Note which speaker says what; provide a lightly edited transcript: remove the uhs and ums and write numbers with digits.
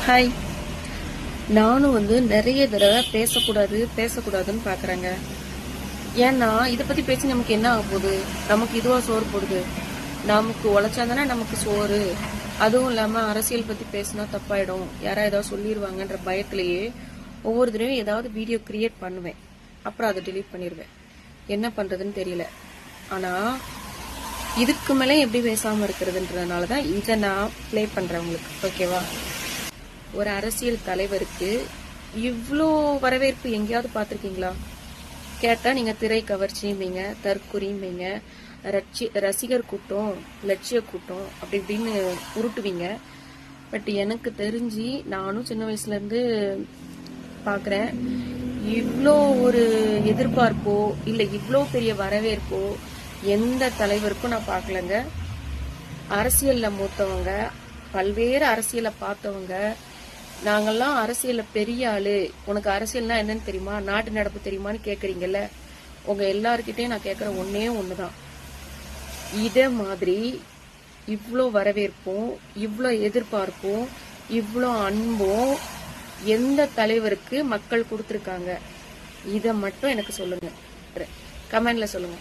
Speaker 1: Hi. நானும் நிறைய தடவை பேசக்கூடாதுன்னு பாக்குறேங்க. ஏன்னா இதை பத்தி பேசி நமக்கு என்ன ஆக போகுது? நமக்கு இதுவா சோறு போடுது? நமக்கு உழைச்சாதானே நமக்கு சோறு. அதுவும் இல்லாம அரசியல் பத்தி பேசினா தப்பாயிடும், யாரா ஏதாவது சொல்லிடுவாங்கன்ற பயத்திலேயே ஒவ்வொரு தடவையும் ஏதாவது வீடியோ கிரியேட் பண்ணுவேன், அப்புறம் அதை டிலீட் பண்ணிடுவேன். என்ன பண்றதுன்னு தெரியல. ஆனா இதுக்கு மேலே எப்படி பேசாம இருக்கிறதுன்றதுனாலதான் இதை நான் பிளே பண்றேன் உங்களுக்கு. ஓகேவா? ஒரு அரசியல் தலைவருக்கு இவ்வளோ வரவேற்பு எங்கேயாவது பார்த்துருக்கீங்களா? கேட்டா நீங்க திரை கவர்ச்சியும்பீங்க, தற்குறியும்பீங்க, ரசிகர் கூட்டம், லட்சிய கூட்டம் அப்படி இப்படின்னு உருட்டுவீங்க. பட் எனக்கு தெரிஞ்சு நானும் சின்ன வயசுல இருந்து பாக்குறேன், இவ்வளோ ஒரு எதிர்பார்ப்போ இல்ல இவ்வளோ பெரிய வரவேற்போ எந்த தலைவருக்கும் நான் பார்க்கலங்க. அரசியல்ல மூத்தவங்க, பல்வேறு அரசியலை பார்த்தவங்க, நாங்கெல்லாம் அரசியல்ல பெரிய ஆளு, உனக்கு அரசியல்னா என்னன்னு தெரியுமா, நாட்டு நடப்பு தெரியுமான்னு கேக்குறீங்கல்ல, உங்க எல்லார்கிட்டையும் நான் கேட்கற ஒன்னே ஒண்ணுதான், இத மாதிரி இவ்வளோ வரவேற்பும் இவ்வளோ எதிர்பார்ப்பும் இவ்வளோ அன்பும் எந்த தலைவருக்கு மக்கள் கொடுத்துருக்காங்க? இத மட்டும் எனக்கு சொல்லுங்க, கமெண்ட்ல சொல்லுங்க.